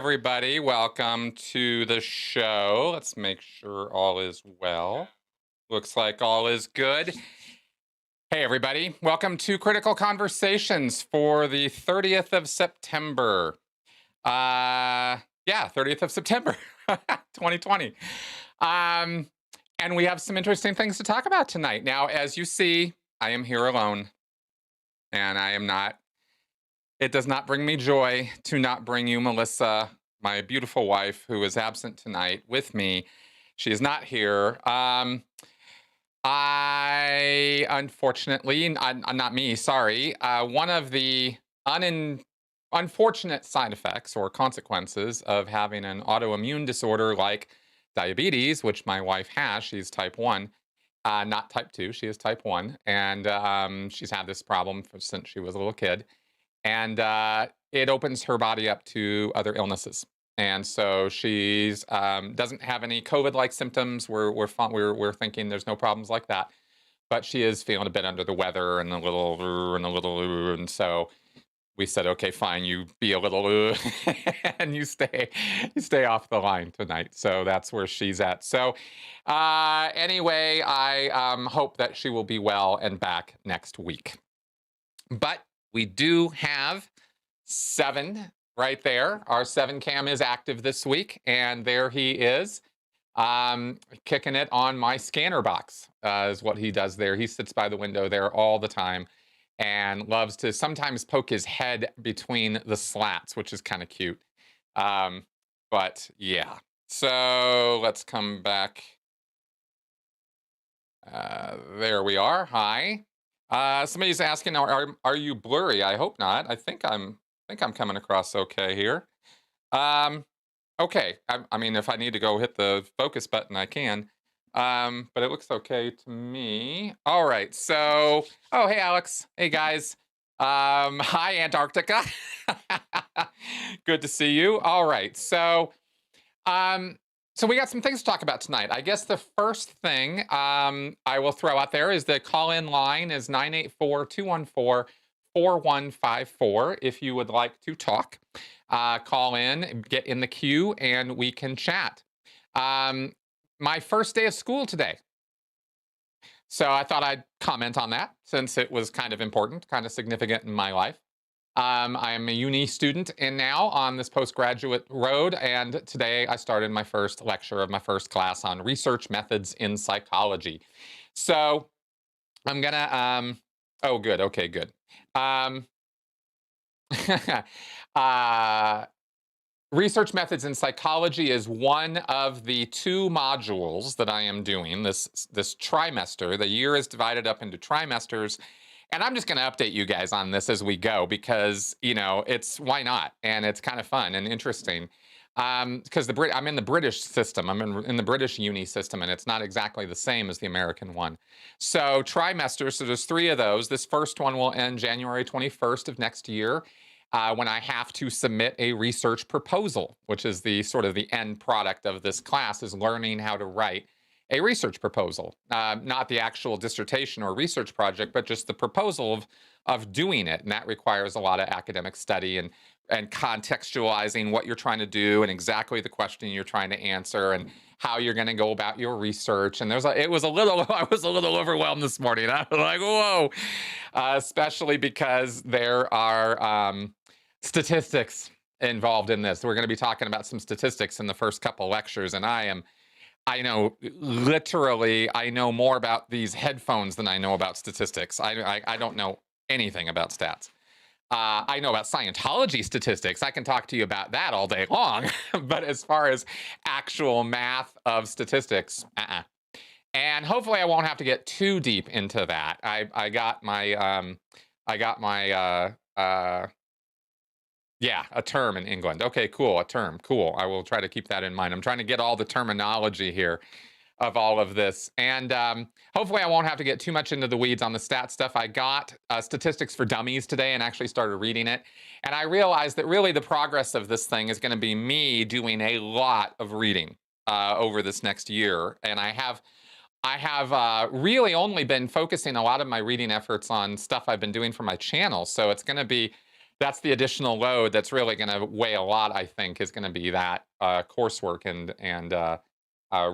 everybody. Welcome to the show. Let's make sure all is well. Looks like all is good. Hey, everybody. Welcome to Critical Conversations for the 30th of September. Yeah, 30th of September, 2020. And we have some interesting things to talk about tonight. Now, as you see, I am here alone, and it does not bring me joy to not bring you Melissa, my beautiful wife, who is absent tonight with me. She is not here. I, unfortunately, not me, sorry. One of the unfortunate side effects or consequences of having an autoimmune disorder like diabetes, which my wife has, she's type 1, not type 2, she is type 1. And she's had this problem since she was a little kid. And it opens her body up to other illnesses. And so she's doesn't have any COVID-like symptoms. We're thinking there's no problems like that, but she is feeling a bit under the weather and and so we said, okay, fine, you be a little and you stay off the line tonight. So that's where she's at. So anyway, I hope that she will be well and back next week. But we do have 7 right there. Our 7 cam is active this week, and there he is, kicking it on my scanner box, is what he does there. He sits by the window there all the time and loves to sometimes poke his head between the slats, which is kind of cute. But yeah, so let's come back. There we are. Hi. Somebody's asking, are you blurry? I hope not. I think I'm coming across okay here. Okay. I mean, if I need to go hit the focus button, I can. But it looks okay to me. All right. So, oh, hey, Alex. Hey, guys. Hi, Antarctica. Good to see you. All right. So we got some things to talk about tonight. I guess the first thing I will throw out there is the call-in line is 984-214-4154. If you would like to talk, call in, get in the queue, and we can chat. My first day of school today. So I thought I'd comment on that since it was kind of important, kind of significant in my life. I am a uni student now on this postgraduate road, and today I started my first lecture of my first class on research methods in psychology. So I'm gonna, oh, good, okay, good. Research methods in psychology is one of the 2 modules that I am doing this trimester. The year is divided up into trimesters. And I'm just going to update you guys on this as we go because, it's why not? And it's kind of fun and interesting because I'm in the British system. I'm in the British uni system, and it's not exactly the same as the American one. So trimesters, so there's 3 of those. This first one will end January 21st of next year when I have to submit a research proposal, which is the sort of the end product of this class, is learning how to write a research proposal, not the actual dissertation or research project, but just the proposal of doing it. And that requires a lot of academic study and contextualizing what you're trying to do and exactly the question you're trying to answer and how you're going to go about your research. And I was a little overwhelmed this morning. I was like, whoa, especially because there are statistics involved in this. We're going to be talking about some statistics in the first couple lectures, and I know more about these headphones than I know about statistics. I don't know anything about stats. I know about Scientology statistics. I can talk to you about that all day long. But as far as actual math of statistics, And hopefully I won't have to get too deep into that. I got my yeah, a term in England. Okay, cool. A term. Cool. I will try to keep that in mind. I'm trying to get all the terminology here of all of this. And hopefully I won't have to get too much into the weeds on the stat stuff. I got Statistics for Dummies today and actually started reading it. And I realized that really the progress of this thing is going to be me doing a lot of reading over this next year. And I have really only been focusing a lot of my reading efforts on stuff I've been doing for my channel. So it's going to be that's the additional load that's really going to weigh a lot, I think, is going to be that coursework and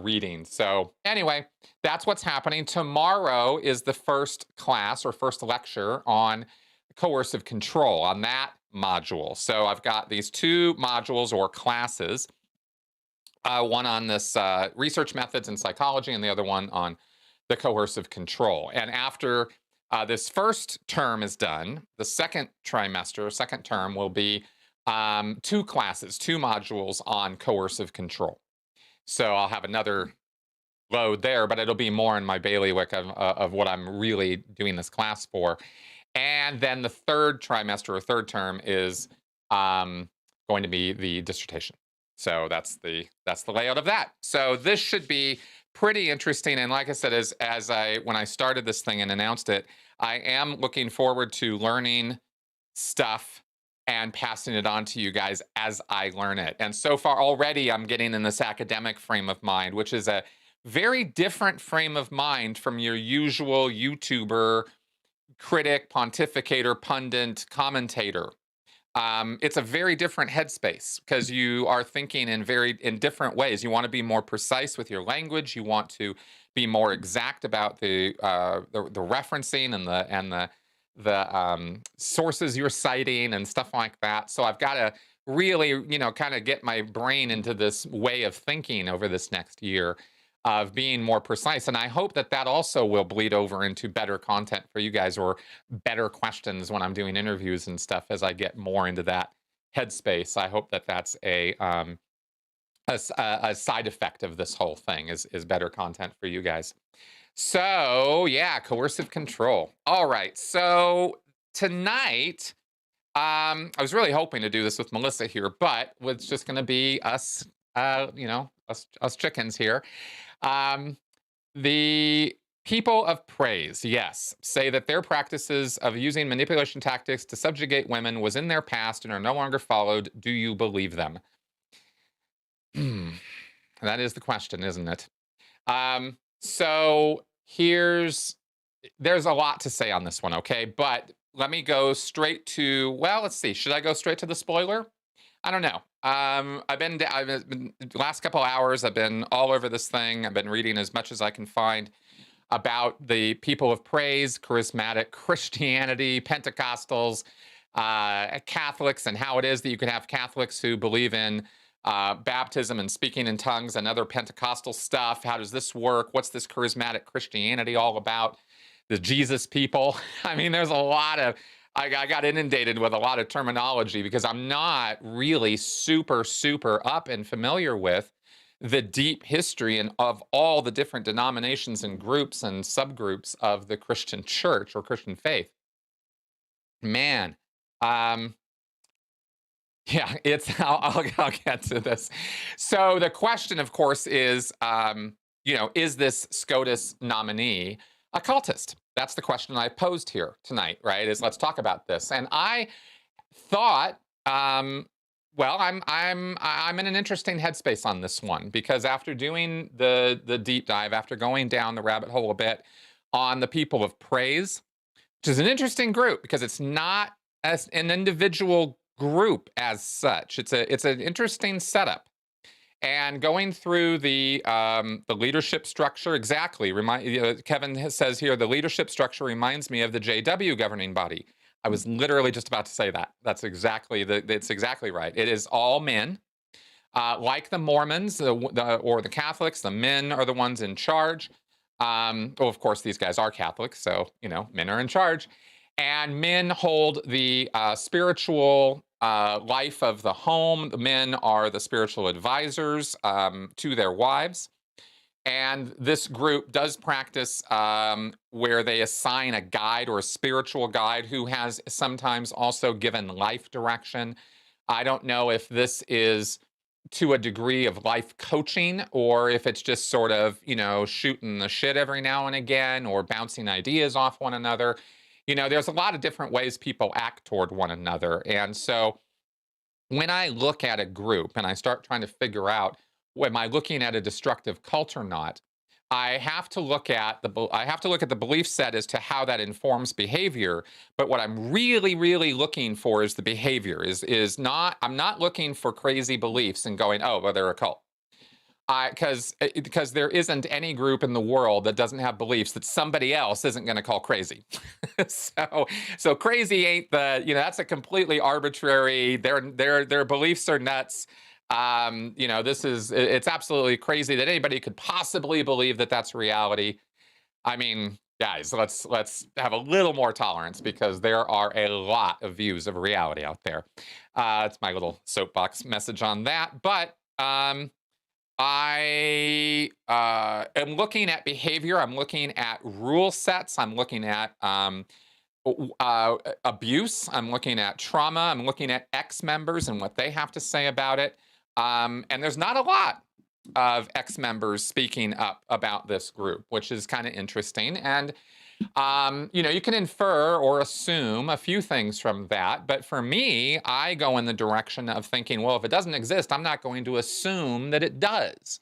reading. So anyway, that's what's happening. Tomorrow is the first class or first lecture on coercive control on that module. So I've got these two modules or classes, one on this research methods in psychology and the other one on the coercive control. And after this first term is done, the second trimester, second term will be two classes, two modules on coercive control. So I'll have another load there, but it'll be more in my bailiwick of what I'm really doing this class for. And then the third trimester or third term is going to be the dissertation. So that's the layout of that. So this should be pretty interesting. And like I said, when I started this thing and announced it, I am looking forward to learning stuff and passing it on to you guys as I learn it. And so far already I'm getting in this academic frame of mind, which is a very different frame of mind from your usual YouTuber, critic, pontificator, pundit, commentator. It's a very different headspace because you are thinking in different ways. You want to be more precise with your language. You want to be more exact about the referencing and the sources you're citing and stuff like that. So I've got to really, kind of get my brain into this way of thinking over this next year of being more precise. And I hope that also will bleed over into better content for you guys or better questions when I'm doing interviews and stuff as I get more into that headspace. I hope that that's a side effect of this whole thing is better content for you guys. So yeah, coercive control. All right. So tonight, I was really hoping to do this with Melissa here, but it's just going to be us, us chickens here. The people of praise, yes, say that their practices of using manipulation tactics to subjugate women was in their past and are no longer followed. Do you believe them? That is the question, isn't it? So there's a lot to say on this one, okay? But let me go straight to, well, let's see. Should I go straight to the spoiler? I don't know. I've been the last couple hours, I've been all over this thing. I've been reading as much as I can find about the people of praise, charismatic Christianity, Pentecostals, Catholics, and how it is that you can have Catholics who believe in baptism and speaking in tongues and other Pentecostal stuff. How does this work? What's this charismatic Christianity all about? The Jesus people. I mean, there's a lot of, I got inundated with a lot of terminology because I'm not really super up and familiar with the deep history and of all the different denominations and groups and subgroups of the Christian church or Christian faith. Man, yeah, I'll get to this. So the question, of course, is, is this SCOTUS nominee a cultist? That's the question I posed here tonight, right? Is let's talk about this. And I thought, well, I'm in an interesting headspace on this one because after doing the deep dive, after going down the rabbit hole a bit on the people of praise, which is an interesting group because it's not as an individual group as such. It's an interesting setup. And going through the leadership structure, exactly. Kevin says here, the leadership structure reminds me of the JW governing body. I was literally just about to say that. That's exactly right. It is all men, like the Mormons or the Catholics. The men are the ones in charge. Well, of course, these guys are Catholics, so men are in charge, and men hold the spiritual life of the home. The men are the spiritual advisors to their wives. And this group does practice where they assign a guide or a spiritual guide who has sometimes also given life direction. I don't know if this is to a degree of life coaching or if it's just sort of, shooting the shit every now and again or bouncing ideas off one another. There's a lot of different ways people act toward one another. And so when I look at a group and I start trying to figure out, am I looking at a destructive cult or not? I have to look at the belief set as to how that informs behavior. But what I'm really, really looking for is the behavior. Is not I'm not looking for crazy beliefs and going, oh, well, they're a cult. Because there isn't any group in the world that doesn't have beliefs that somebody else isn't going to call crazy. So crazy ain't that's a completely arbitrary. Their beliefs are nuts. It's absolutely crazy that anybody could possibly believe that that's reality. I mean, guys, let's have a little more tolerance because there are a lot of views of reality out there. It's my little soapbox message on that. But I am looking at behavior. I'm looking at rule sets. I'm looking at abuse. I'm looking at trauma. I'm looking at ex-members and what they have to say about it. And there's not a lot of ex-members speaking up about this group, which is kind of interesting. And you can infer or assume a few things from that. But for me, I go in the direction of thinking, well, if it doesn't exist, I'm not going to assume that it does.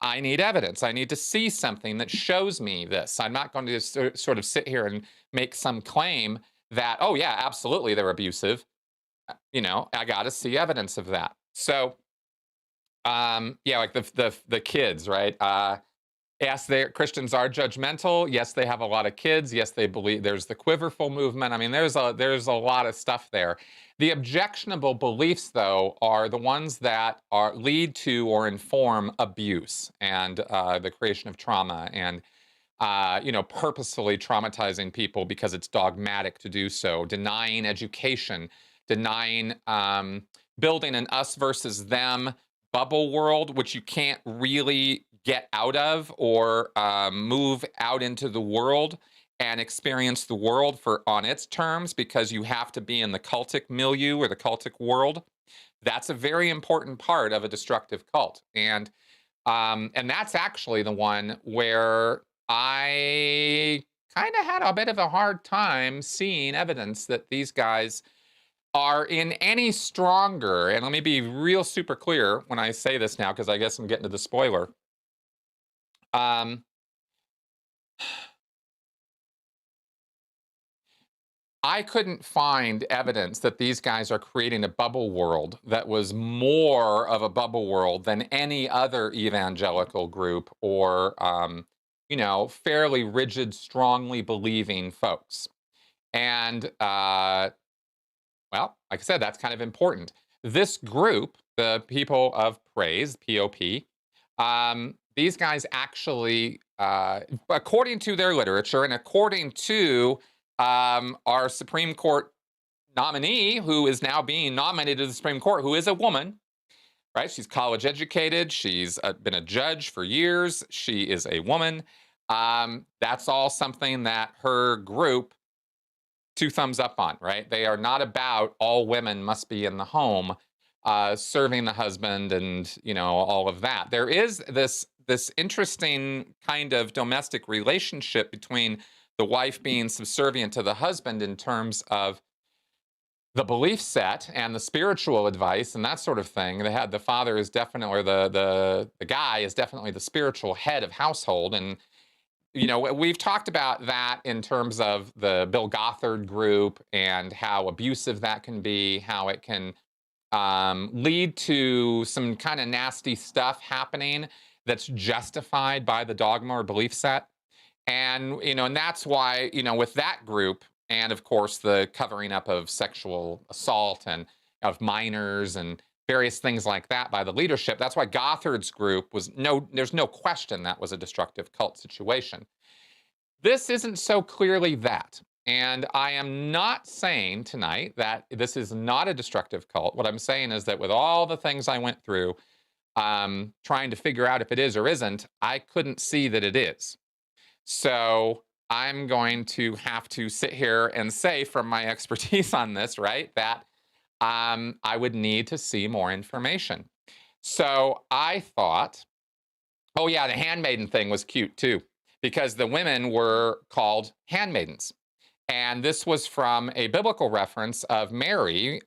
I need evidence. I need to see something that shows me this. I'm not going to sort of sit here and make some claim that, oh, yeah, absolutely, they're abusive. I got to see evidence of that. So, yeah, like the kids, right? Yes, Christians are judgmental. Yes, they have a lot of kids. Yes, they believe there's the quiverful movement. I mean, there's a lot of stuff there. The objectionable beliefs, though, are the ones that lead to or inform abuse and the creation of trauma and purposefully traumatizing people because it's dogmatic to do so, denying education, denying building an us versus them bubble world, which you can't really get out of or move out into the world and experience the world on its terms because you have to be in the cultic milieu or the cultic world. That's a very important part of a destructive cult, and that's actually the one where I kind of had a bit of a hard time seeing evidence that these guys are in any stronger. And let me be real super clear when I say this now, because I guess I'm getting to the spoiler. Um, I couldn't find evidence that these guys are creating a bubble world that was more of a bubble world than any other evangelical group or, fairly rigid, strongly believing folks. And, well, like I said, that's kind of important. This group, the People of Praise, POP, these guys actually, according to their literature and according to our Supreme Court nominee, who is now being nominated to the Supreme Court, who is a woman, right? She's college educated. She's been a judge for years. She is a woman. That's all something that her group, two thumbs up on, right? They are not about all women must be in the home serving the husband and, all of that. There is this interesting kind of domestic relationship between the wife being subservient to the husband in terms of the belief set and the spiritual advice and that sort of thing. The father is definitely, or the guy is definitely the spiritual head of household. And, we've talked about that in terms of the Bill Gothard group and how abusive that can be, how it can lead to some kind of nasty stuff happening that's justified by the dogma or belief set. And that's why, with that group, and of course the covering up of sexual assault and of minors and various things like that by the leadership, that's why Gothard's group there's no question that was a destructive cult situation. This isn't so clearly that. And I am not saying tonight that this is not a destructive cult. What I'm saying is that with all the things I went through, trying to figure out if it is or isn't, I couldn't see that it is. So I'm going to have to sit here and say from my expertise on this, right, that I would need to see more information. So I thought, oh yeah, the handmaiden thing was cute too, because the women were called handmaidens. And this was from a biblical reference of Mary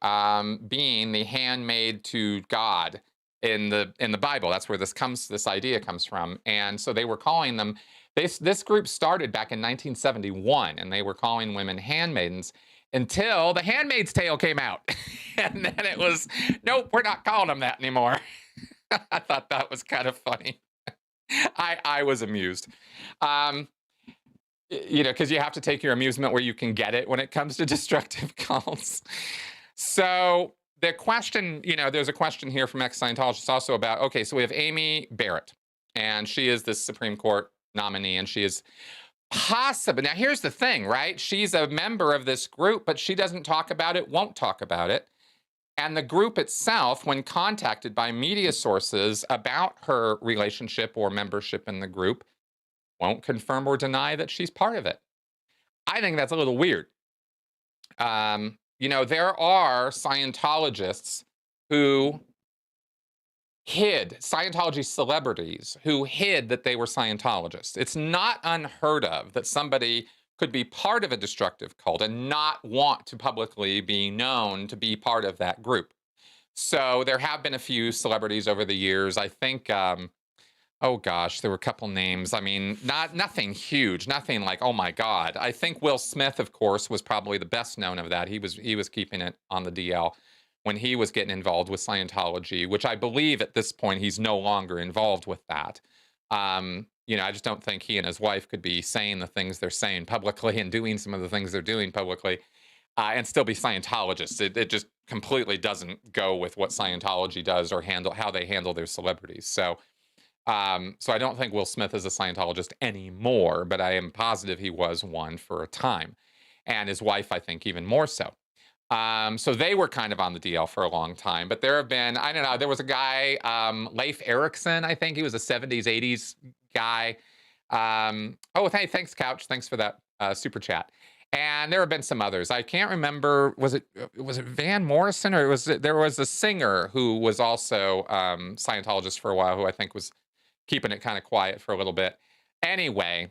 being the handmaid to God in the Bible. That's where this idea comes from. And so they were calling them, this group started back in 1971, and they were calling women handmaidens until The Handmaid's Tale came out. And then it was, nope, we're not calling them that anymore. I thought that was kind of funny. I was amused. Because you have to take your amusement where you can get it when it comes to destructive cults. So the question, there's a question here from ex-Scientologists also about, okay, so we have Amy Barrett, and she is the Supreme Court nominee, and she is possible. Now, here's the thing, right? She's a member of this group, but she doesn't talk about it, won't talk about it. And the group itself, when contacted by media sources about her relationship or membership in the group, won't confirm or deny that she's part of it. I think that's a little weird. There are Scientologists who hid, Scientology celebrities who hid that they were Scientologists. It's not unheard of that somebody could be part of a destructive cult and not want to publicly be known to be part of that group. So there have been a few celebrities over the years. I think, oh gosh, there were a couple names. I mean, nothing huge, nothing like, oh my God. I think Will Smith, of course, was probably the best known of that. He was keeping it on the DL when he was getting involved with Scientology, which I believe at this point he's no longer involved with that. I just don't think he and his wife could be saying the things they're saying publicly and doing some of the things they're doing publicly and still be Scientologists. It just completely doesn't go with what Scientology does or how they handle their celebrities. So I don't think Will Smith is a Scientologist anymore, but I am positive he was one for a time. And his wife, I think, even more so. So they were kind of on the DL for a long time. But there have been, I don't know, there was a guy, Leif Erikson, I think. He was a 70s, 80s guy. Hey, thanks, Couch. Thanks for that super chat. And there have been some others. I can't remember, was it Van Morrison, or there was a singer who was also Scientologist for a while, who I think was keeping it kind of quiet for a little bit. Anyway,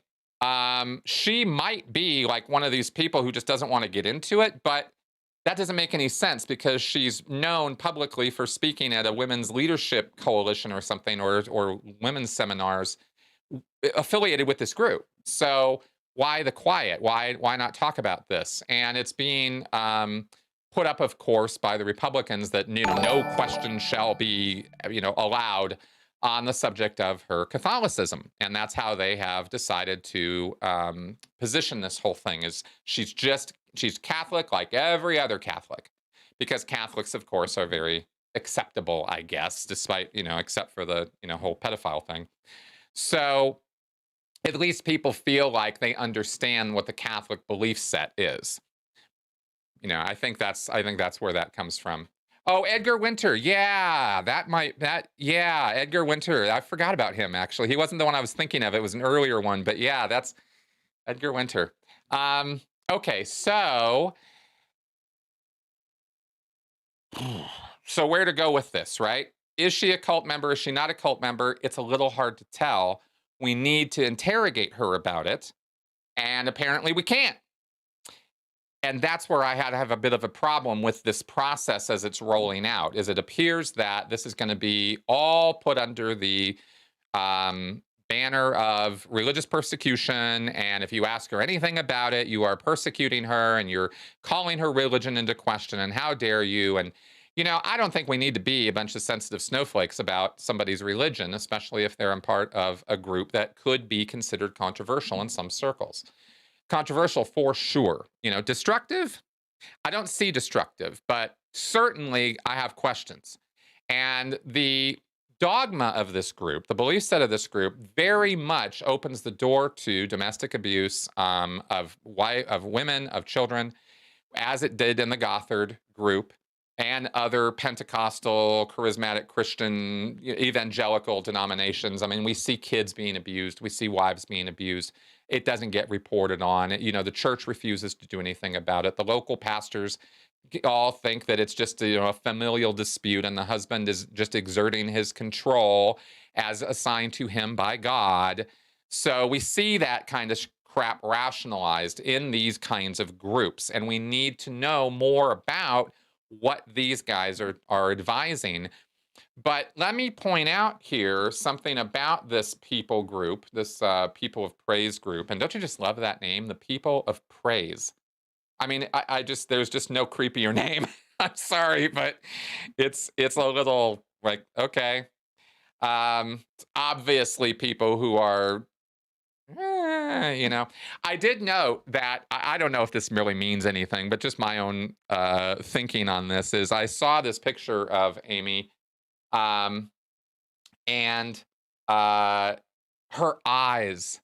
she might be like one of these people who just doesn't want to get into it, but that doesn't make any sense because she's known publicly for speaking at a women's leadership coalition or something, or women's seminars affiliated with this group. So why the quiet? Why not talk about this? And it's being put up, of course, by the Republicans that no question shall be allowed on the subject of her Catholicism. And that's how they have decided to position this whole thing, is she's Catholic like every other Catholic, because Catholics, of course, are very acceptable, I guess, despite, except for the, whole pedophile thing. So at least people feel like they understand what the Catholic belief set is. I think that's where that comes from. Oh, Edgar Winter. Yeah, Edgar Winter. I forgot about him, actually. He wasn't the one I was thinking of. It was an earlier one, but yeah, that's Edgar Winter. Okay, so where to go with this, right? Is she a cult member? Is she not a cult member? It's a little hard to tell. We need to interrogate her about it, and apparently we can't. And that's where I had to have a bit of a problem with this process as it's rolling out, is it appears that this is going to be all put under the banner of religious persecution. And if you ask her anything about it, you are persecuting her and you're calling her religion into question. And how dare you? And, I don't think we need to be a bunch of sensitive snowflakes about somebody's religion, especially if they're a part of a group that could be considered controversial in some circles. Controversial for sure. Destructive? I don't see destructive, but certainly I have questions. And the dogma of this group, the belief set of this group, very much opens the door to domestic abuse of women, of children, as it did in the Gothard group and other Pentecostal, charismatic Christian, evangelical denominations. I mean, we see kids being abused. We see wives being abused. It doesn't get reported on. The church refuses to do anything about it. The local pastors all think that it's just a familial dispute, and the husband is just exerting his control as assigned to him by God. So we see that kind of crap rationalized in these kinds of groups, and we need to know more about what these guys are advising. But let me point out here something about this people group, this People of Praise group. And don't you just love that name, the People of Praise? I mean, I just there's just no creepier name. I'm sorry, but it's a little like okay. Obviously, people who are you know, I did note that I don't know if this really means anything, but just my own thinking on this is I saw this picture of Amy, um, and uh, her eyes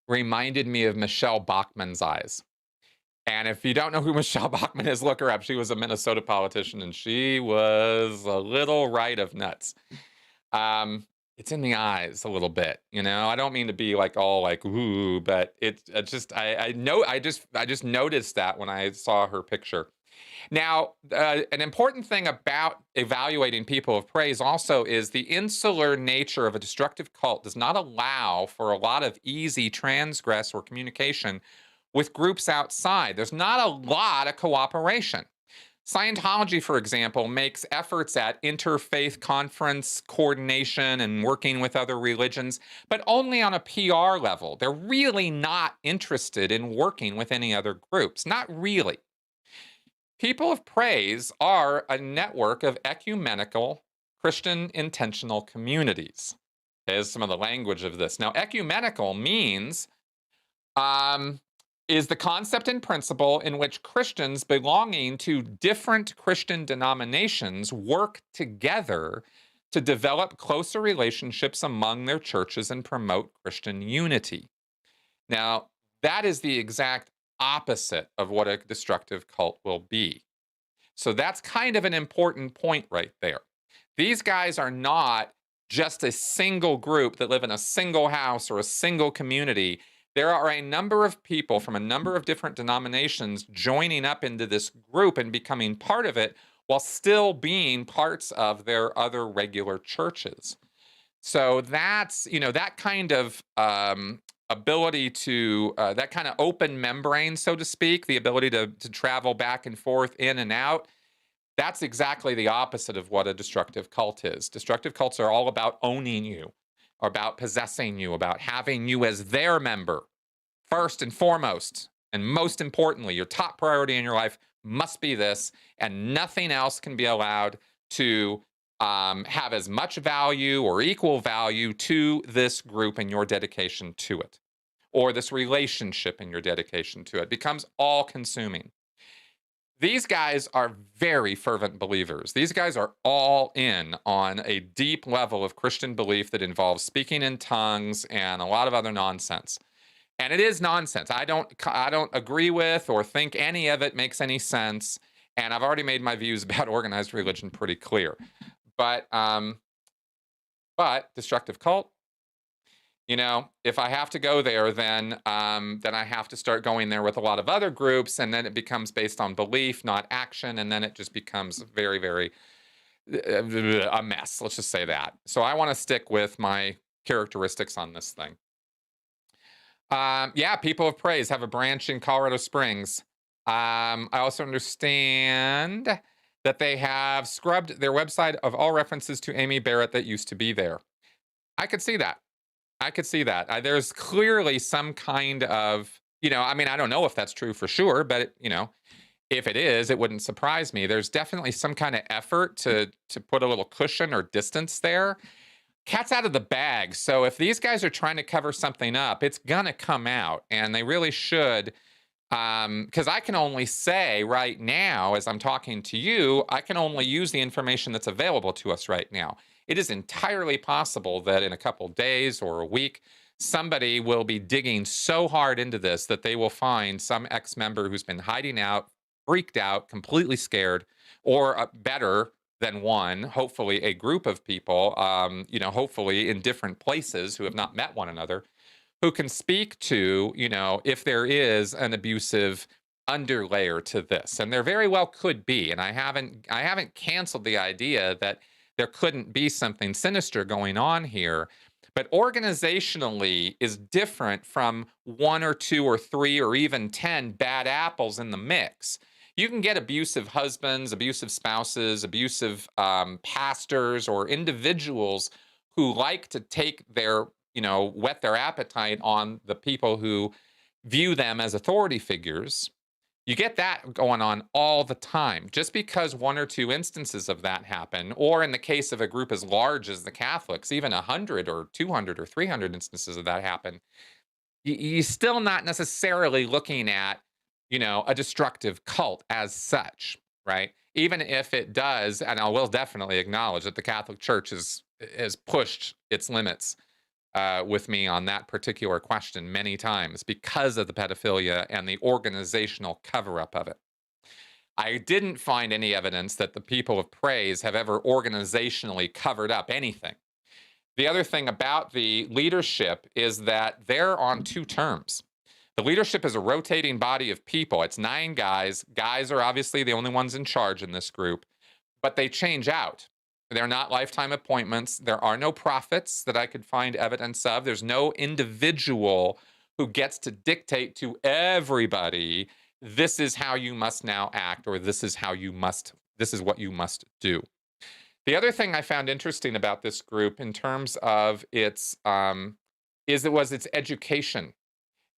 reminded me of Michelle Bachmann's eyes. And if you don't know who Michelle Bachmann is, look her up. She was a Minnesota politician, and she was a little right of nuts. It's in the eyes a little bit, you know. I don't mean to be like all like ooh, but it's just I just noticed that when I saw her picture. Now, an important thing about evaluating people of praise also is the insular nature of a destructive cult does not allow for a lot of easy transgress or communication with groups outside. There's not a lot of cooperation. Scientology, for example, makes efforts at interfaith conference coordination and working with other religions, but only on a PR level. They're really not interested in working with any other groups. Not really. People of Praise are a network of ecumenical Christian intentional communities. There's some of the language of this. Now, ecumenical means is the concept and principle in which Christians belonging to different Christian denominations work together to develop closer relationships among their churches and promote Christian unity. Now, that is the exact opposite of what a destructive cult will be. So that's kind of an important point right there. These guys are not just a single group that live in a single house or a single community. There are a number of people from a number of different denominations joining up into this group and becoming part of it while still being parts of their other regular churches. So that's, you know, that kind of ability to, that kind of open membrane, so to speak, the ability to travel back and forth, in and out, that's exactly the opposite of what a destructive cult is. Destructive cults are all about owning you, about possessing you, about having you as their member. First and foremost, and most importantly, your top priority in your life must be this, and nothing else can be allowed to have as much value or equal value to this group and your dedication to it, or this relationship and your dedication to it. It becomes all-consuming. These guys are very fervent believers. These guys are all in on a deep level of Christian belief that involves speaking in tongues and a lot of other nonsense. And it is nonsense. I don't agree with or think any of it makes any sense. And I've already made my views about organized religion pretty clear. But destructive cult, you know, if I have to go there, then I have to start going there with a lot of other groups, and then it becomes based on belief, not action, and then it just becomes very, very a mess. Let's just say that. So I want to stick with my characteristics on this thing. Yeah, People of Praise have a branch in Colorado Springs. I also understand that they have scrubbed their website of all references to Amy Barrett that used to be there. I could see that. I could see that. There's clearly some kind of, you know, I mean, I don't know if that's true for sure, but, you know, if it is, it wouldn't surprise me. There's definitely some kind of effort to put a little cushion or distance there. Cat's out of the bag. So if these guys are trying to cover something up, it's going to come out, and they really should. Because I can only say right now, as I'm talking to you, I can only use the information that's available to us right now. It is entirely possible that in a couple days or a week, somebody will be digging so hard into this that they will find some ex-member who's been hiding out, freaked out, completely scared, or better than one, hopefully a group of people, you know, hopefully in different places who have not met one another, who can speak to, you know, if there is an abusive underlayer to this. And there very well could be. And I haven't canceled the idea that there couldn't be something sinister going on here. But organizationally is different from one or two or three or even 10 bad apples in the mix. You can get abusive husbands, abusive spouses, abusive pastors, or individuals who like to take their, whet their appetite on the people who view them as authority figures. You get that going on all the time. Just because one or two instances of that happen, or in the case of a group as large as the Catholics, even 100 or 200 or 300 instances of that happen, you're still not necessarily looking at, a destructive cult as such, right? Even if it does, and I will definitely acknowledge that the Catholic Church has pushed its limits with me on that particular question many times because of the pedophilia and the organizational cover-up of it. I didn't find any evidence that the people of praise have ever organizationally covered up anything. The other thing about the leadership is that they're on two terms. The leadership is a rotating body of people. It's 9 guys. Guys are obviously the only ones in charge in this group, but they change out. They're not lifetime appointments. There are no prophets that I could find evidence of. There's no individual who gets to dictate to everybody, this is how you must now act, or this is what you must do. The other thing I found interesting about this group in terms of its its education.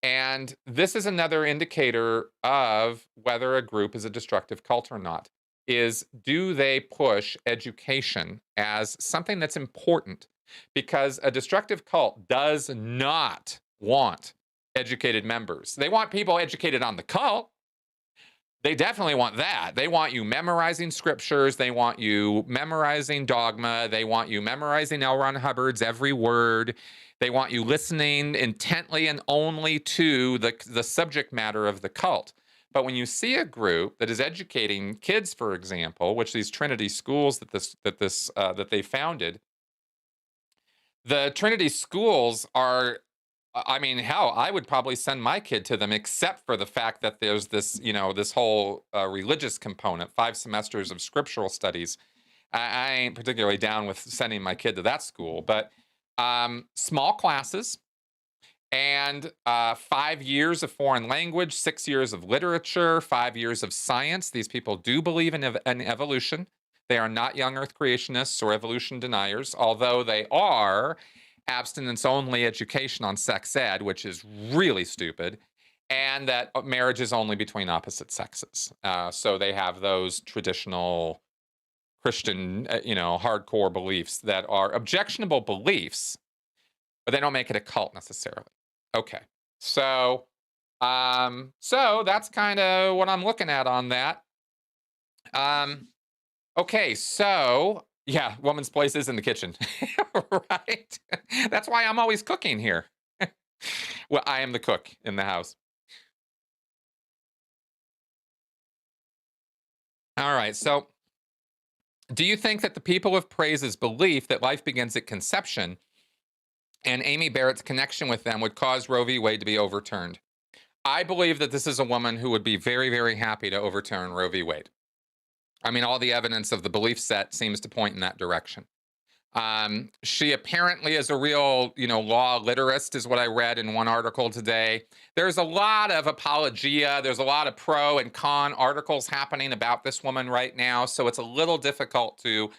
And this is another indicator of whether a group is a destructive cult or not. Do they push education as something that's important? Because a destructive cult does not want educated members. They want people educated on the cult. They definitely want that. They want you memorizing scriptures. They want you memorizing dogma. They want you memorizing L. Ron Hubbard's every word. They want you listening intently and only to the subject matter of the cult. But when you see a group that is educating kids, for example, which these Trinity schools that they founded, the Trinity schools are, I mean, hell, I would probably send my kid to them, except for the fact that there's this, this whole religious component, 5 semesters of scriptural studies. I ain't particularly down with sending my kid to that school, but small classes. And 5 years of foreign language, 6 years of literature, 5 years of science. These people do believe in evolution. They are not young earth creationists or evolution deniers, although they are abstinence-only education on sex ed, which is really stupid, and that marriage is only between opposite sexes. So they have those traditional Christian, hardcore beliefs that are objectionable beliefs, but they don't make it a cult necessarily. Okay, so that's kind of what I'm looking at on that. Okay, so yeah, woman's place is in the kitchen, right? That's why I'm always cooking here. Well, I am the cook in the house. All right, so do you think that the people of praise's belief that life begins at conception and Amy Barrett's connection with them would cause Roe v. Wade to be overturned? I believe that this is a woman who would be very, very happy to overturn Roe v. Wade. I mean, all the evidence of the belief set seems to point in that direction. She apparently is a real, law literist, is what I read in one article today. There's a lot of apologia. There's a lot of pro and con articles happening about this woman right now. So it's a little difficult to,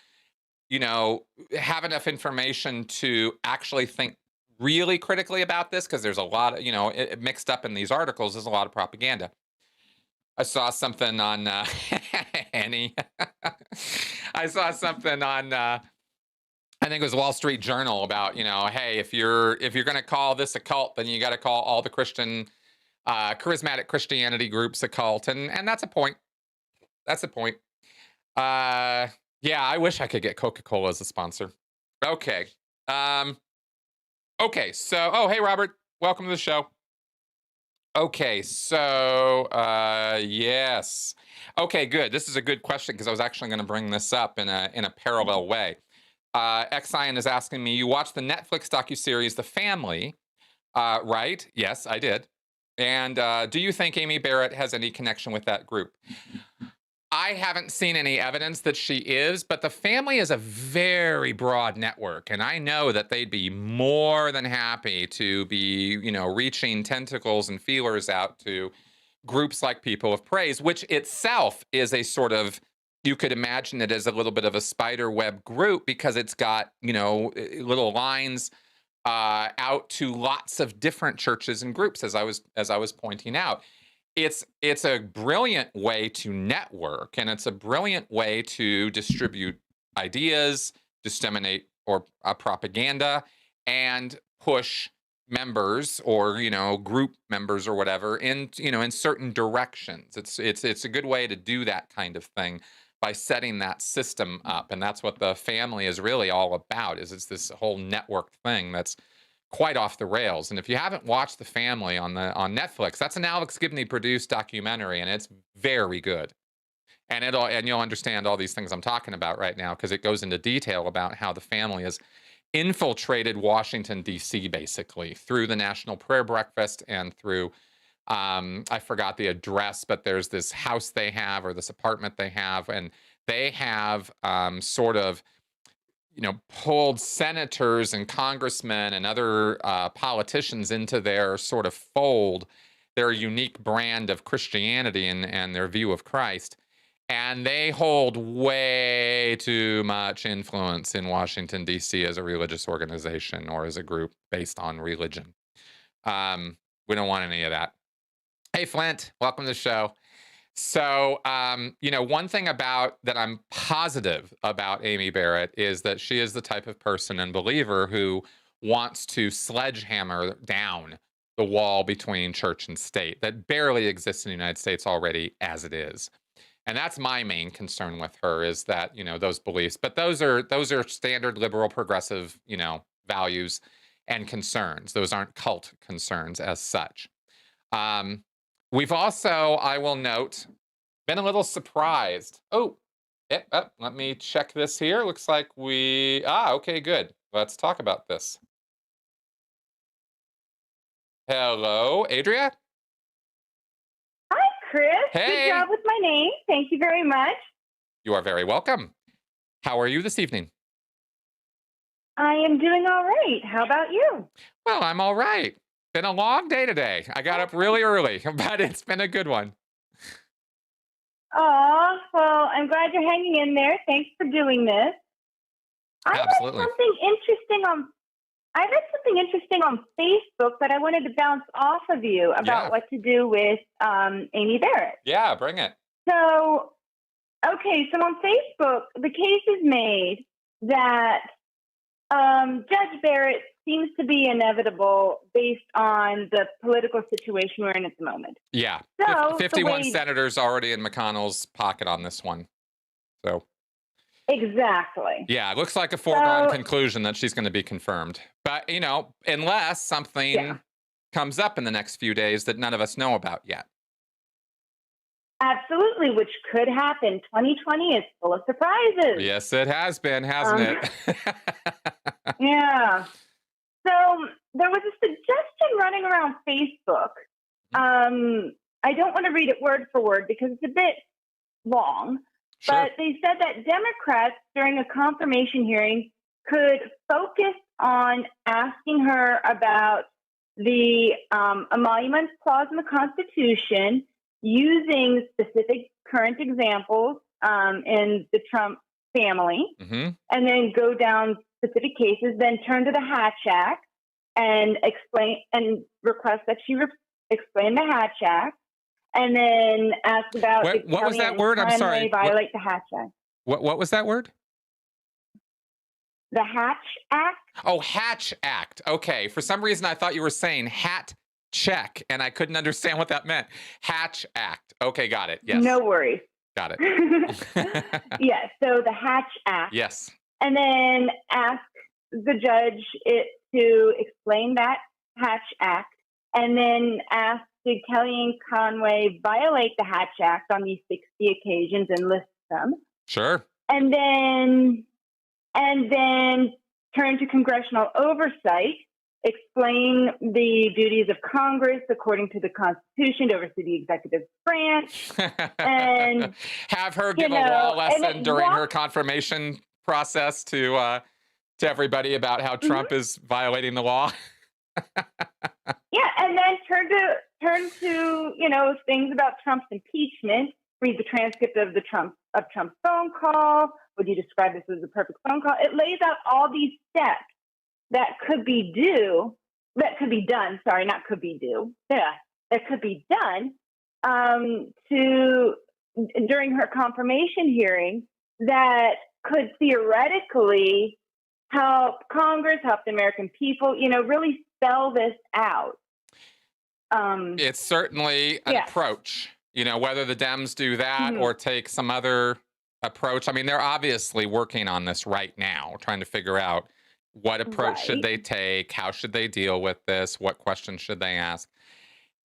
have enough information to actually think really critically about this, because there's a lot of, it mixed up in these articles. There's a lot of propaganda. I saw something on Annie. I saw something on I think it was Wall Street Journal about, hey, if you're going to call this a cult, then you got to call all the Christian charismatic Christianity groups a cult, and that's a point. That's a point. Yeah, I wish I could get Coca-Cola as a sponsor. Okay. Okay, so hey Robert, welcome to the show. Okay, so yes. Okay, good. This is a good question, because I was actually going to bring this up in a parallel way. Xion is asking me, you watched the Netflix docuseries The Family, right? Yes, I did. And do you think Amy Barrett has any connection with that group? I haven't seen any evidence that she is, but The Family is a very broad network, and I know that they'd be more than happy to be, reaching tentacles and feelers out to groups like People of Praise, which itself is a sort of, you could imagine it as a little bit of a spider web group because it's got, little lines out to lots of different churches and groups, as I was pointing out. It's a brilliant way to network, and it's a brilliant way to distribute ideas, disseminate or propaganda, and push members or group members or whatever in certain directions. It's a good way to do that kind of thing by setting that system up, and that's what the family is really all about. It's this whole network thing that's quite off the rails. And if you haven't watched The Family on Netflix, that's an Alex Gibney produced documentary, and it's very good. And you'll understand all these things I'm talking about right now because it goes into detail about how the family has infiltrated Washington, D.C., basically, through the National Prayer Breakfast and through, I forgot the address, but there's this house they have or this apartment they have, and they have sort of, pulled senators and congressmen and other politicians into their sort of fold, their unique brand of Christianity and their view of Christ. And they hold way too much influence in Washington, D.C. as a religious organization or as a group based on religion. We don't want any of that. Hey, Flint, welcome to the show. So, one thing that I'm positive about Amy Barrett is that she is the type of person and believer who wants to sledgehammer down the wall between church and state that barely exists in the United States already as it is. And that's my main concern with her is that, those beliefs, but those are standard liberal progressive, values and concerns. Those aren't cult concerns as such. We've also, I will note, been a little surprised. Let me check this here. Looks like okay, good. Let's talk about this. Hello, Adria? Hi, Chris. Hey. Good job with my name. Thank you very much. You are very welcome. How are you this evening? I am doing all right. How about you? Well, I'm all right. Been a long day today. I got up really early, but it's been a good one. Oh, well, I'm glad you're hanging in there. Thanks for doing this. Absolutely. I read something interesting on Facebook that I wanted to bounce off of you about what to do with Amy Barrett. Yeah, bring it. So on Facebook, the case is made that Judge Barrett seems to be inevitable based on the political situation we're in at the moment. Yeah. So 51 senators already in McConnell's pocket on this one. So. Exactly. Yeah, it looks like a foregone conclusion that she's going to be confirmed. But, unless something comes up in the next few days that none of us know about yet. Absolutely, which could happen. 2020 is full of surprises. Yes, it has been, hasn't it? Yeah. So there was a suggestion running around Facebook. I don't want to read it word for word because it's a bit long. Sure. But they said that Democrats during a confirmation hearing could focus on asking her about the emoluments clause in the Constitution, using specific current examples in the Trump family, and then go down specific cases, then turn to the Hatch Act and explain and request that she explain the Hatch Act. And then ask about what was that word? I'm sorry. Violate the Hatch Act. What was that word? The Hatch Act. Oh, Hatch Act. Okay. For some reason, I thought you were saying hat check, and I couldn't understand what that meant. Hatch Act. Okay, got it. Yes. No worries. Got it. Yes. So the Hatch Act. Yes. And then ask the judge to explain that Hatch Act, and then ask did Kellyanne Conway violate the Hatch Act on these 60 occasions and list them? Sure. And then turn to congressional oversight, explain the duties of Congress according to the Constitution to oversee the executive branch, and have her give a law lesson during her confirmation process to everybody about how Trump is violating the law. Yeah, and then turn to things about Trump's impeachment. Read the transcript of Trump's phone call. Would you describe this as a perfect phone call? It lays out all these steps that could be done. Sorry, not could be due. Yeah, that could be done during her confirmation hearing that could theoretically help Congress, help the American people, really spell this out. It's certainly an approach, whether the Dems do that or take some other approach. I mean, they're obviously working on this right now, trying to figure out what approach should they take, how should they deal with this, what questions should they ask.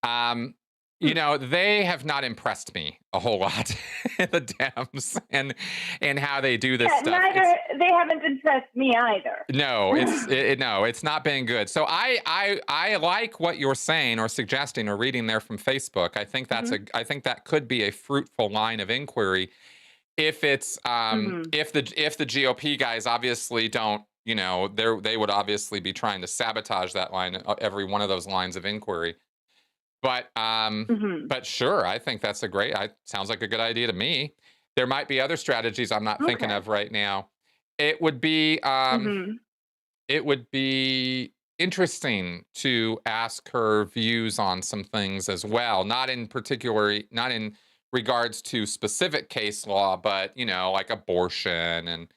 They have not impressed me a whole lot, the Dems, and how they do this stuff. They haven't impressed me either. No, it's not been good. So I like what you're saying or suggesting or reading there from Facebook. I think I think that could be a fruitful line of inquiry if it's if the GOP guys obviously don't, they would obviously be trying to sabotage that line, every one of those lines of inquiry. But sure, I think that's sounds like a good idea to me. There might be other strategies I'm not thinking of right now. It would be interesting to ask her views on some things as well, not in regards to specific case law, but like abortion and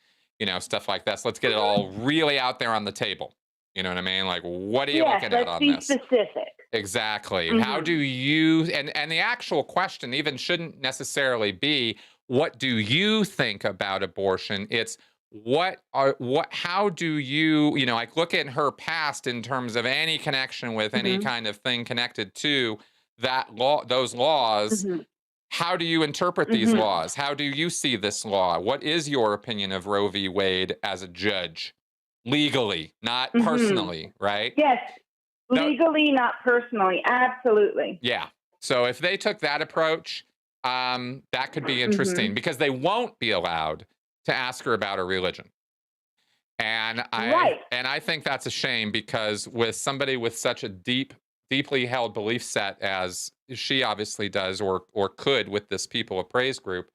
stuff like that. So let's get it all really out there on the table. You know what I mean? Like, what are you looking at on this? Let's be specific. Exactly. How do you, and the actual question even shouldn't necessarily be, what do you think about abortion? It's how do you, like look at her past in terms of any connection with any kind of thing connected to that law, those laws. How do you interpret these laws? How do you see this law? What is your opinion of Roe v. Wade as a judge? Legally, not personally, right? Yes. Legally, not personally. Absolutely. Yeah. So if they took that approach, that could be interesting because they won't be allowed to ask her about her religion. And I think that's a shame, because with somebody with such a deeply held belief set as she obviously does or could with this People of Praise group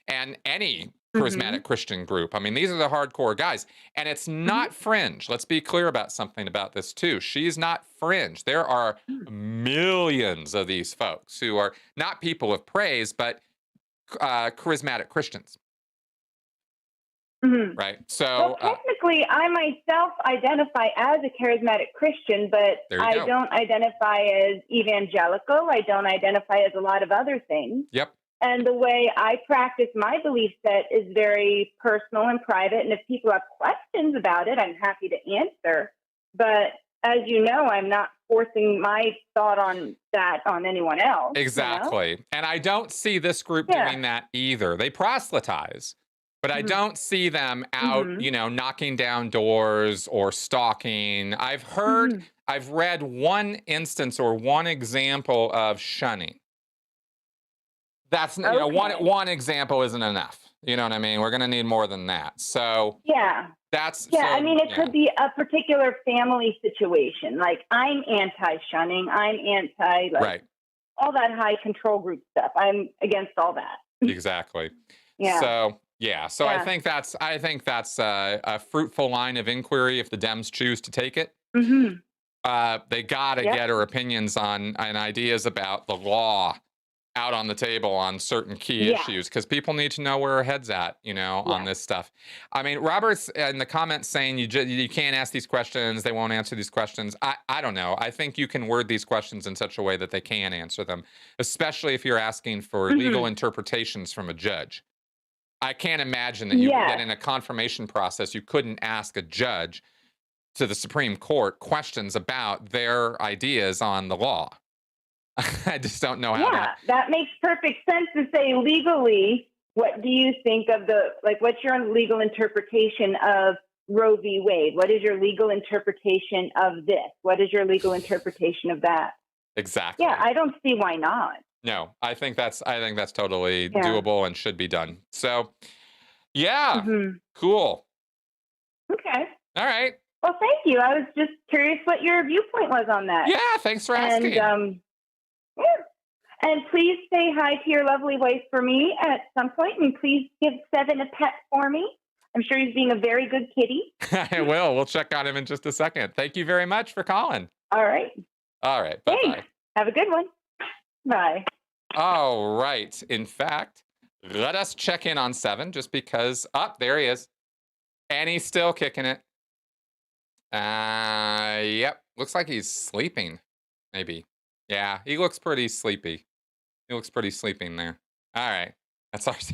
and any charismatic Christian group. I mean, these are the hardcore guys. And it's not fringe. Let's be clear about something about this too. She's not fringe. There are millions of these folks who are not people of praise, but charismatic Christians. Right. So technically, I myself identify as a charismatic Christian, but I don't identify as evangelical. I don't identify as a lot of other things. Yep. And the way I practice my belief set is very personal and private. And if people have questions about it, I'm happy to answer. But as you know, I'm not forcing my thought on that on anyone else. Exactly. And I don't see this group doing that either. They proselytize, but I don't see them out, knocking down doors or stalking. I've read one instance or one example of shunning. That's one example isn't enough. You know what I mean? We're going to need more than that. So it could be a particular family situation. Like, I'm anti-shunning. I'm anti all that high control group stuff. I'm against all that. Exactly. So I think that's a fruitful line of inquiry if the Dems choose to take it. They got to get her opinions on and ideas about the law out on the table on certain key issues, because people need to know where our head's at, on this stuff. I mean, Robert's in the comments saying you can't ask these questions, they won't answer these questions. I don't know. I think you can word these questions in such a way that they can answer them, especially if you're asking for legal interpretations from a judge. I can't imagine that that in a confirmation process, you couldn't ask a judge to the Supreme Court questions about their ideas on the law. I just don't know how that makes perfect sense to say legally. What do you think of what's your legal interpretation of Roe v. Wade? What is your legal interpretation of this? What is your legal interpretation of that? Exactly. Yeah, I don't see why not. No, I think that's totally doable and should be done. So, cool. Okay. All right. Well, thank you. I was just curious what your viewpoint was on that. Yeah, thanks for asking. And yeah. And please say hi to your lovely wife for me at some point, and please give Seven a pet for me. I'm sure he's being a very good kitty. I will. We'll check on him in just a second. Thank you very much for calling. All right. All right. Bye-bye. Thanks. Have a good one. Bye. All right. In fact, let us check in on Seven just because, there he is. And he's still kicking it. Yep. Looks like he's sleeping, maybe. Yeah, he looks pretty sleepy. He looks pretty sleeping there. All right. That's ours.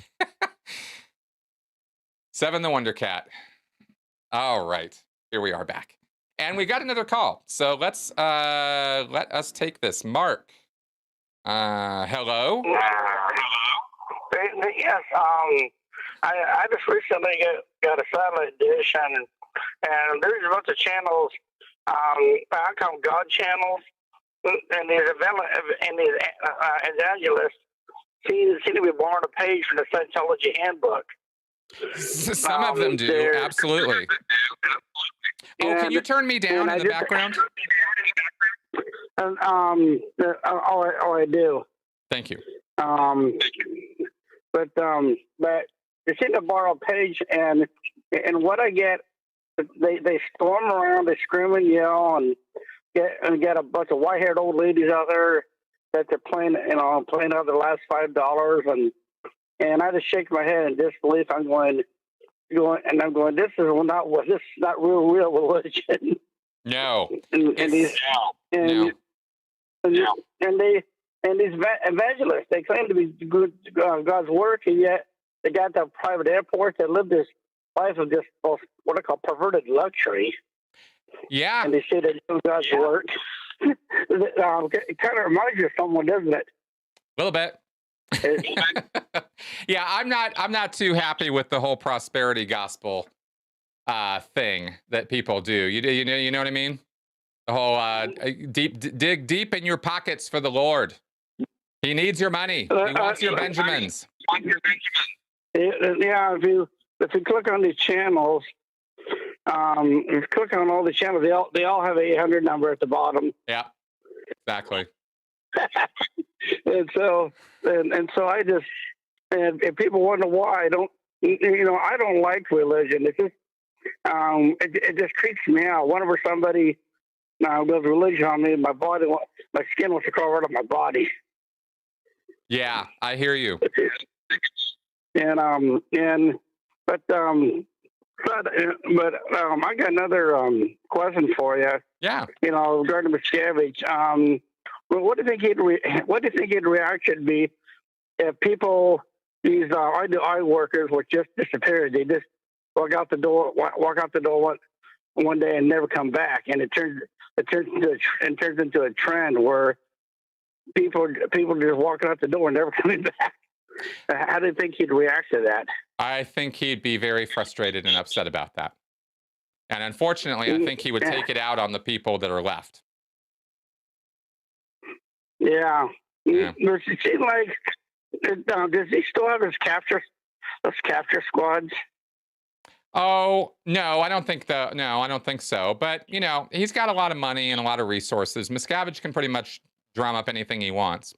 Seven the Wonder Cat. All right. Here we are back. And we got another call. So let us take this. Mark. Hello? Yes, I just recently got a satellite dish, and there's a bunch of channels, I call them God channels, and these evangelists seem to be borrowing a page from the Scientology handbook. Some of them do, absolutely. Oh, can you turn me down in the background? I do. Thank you. But they seem to borrow a page, and what I get, they storm around, they scream and yell, and get a bunch of white-haired old ladies out there that they're playing out the last $5, and I just shake my head in disbelief. I'm going. This is not real religion. No. And these evangelists, they claim to be good God's work, and yet they got that private airport. They live this life of just what I call perverted luxury. Yeah. And they say they do God's work. It kind of reminds you of someone, doesn't it? A little bit. Yeah, I'm not too happy with the whole prosperity gospel thing that people do. You know what I mean? The whole dig deep in your pockets for the Lord. He needs your money. He wants your Benjamins. Yeah, if you click on these channels, if you click on all the channels, they all have a 800 number at the bottom. Yeah, exactly. and so I just, and people wonder why I don't like religion. It's just it just creeps me out. Whenever somebody goes religion on me, my skin wants to crawl right up my body. Yeah, I hear you. And I got another question for you. Yeah. Regarding Miscavige. What do you think his reaction would be if people, these eye workers, would just disappear? They just walk out the door one day and never come back, and it turns into a trend where people just walking out the door and never coming back. How do you think he'd react to that? I think he'd be very frustrated and upset about that. And unfortunately, I think he would take it out on the people that are left. Yeah. Does it seem like, does he still have his capture squads? Oh, no, I don't think so. But, he's got a lot of money and a lot of resources. Miscavige can pretty much drum up anything he wants.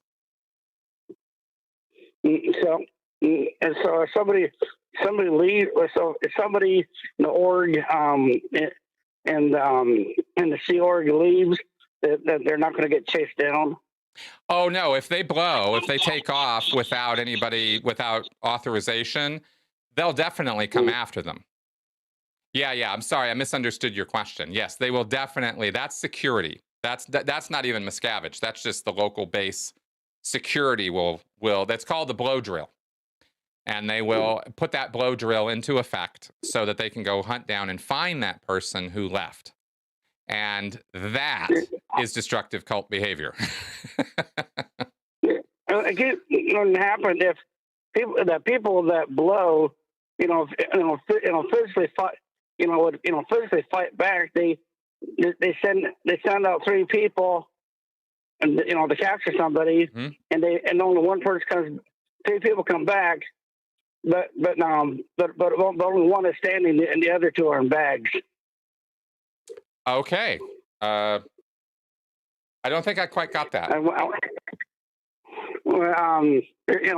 So if somebody leaves, so if somebody in the org and the Sea Org leaves, that they're not going to get chased down. Oh no! If they take off without authorization, they'll definitely come after them. Yeah. I'm sorry, I misunderstood your question. Yes, they will definitely. That's security. That's not even Miscavige. That's just the local base security will. That's called the blow drill, and they will put that blow drill into effect so that they can go hunt down and find that person who left. And that is destructive cult behavior. It wouldn't happen if people that blow, physically fight, physically fight back. They send out 3 people, and to capture somebody, and only one person comes. 3 people come back, but only one is standing, and the other 2 are in bags. Okay. I don't think I quite got that.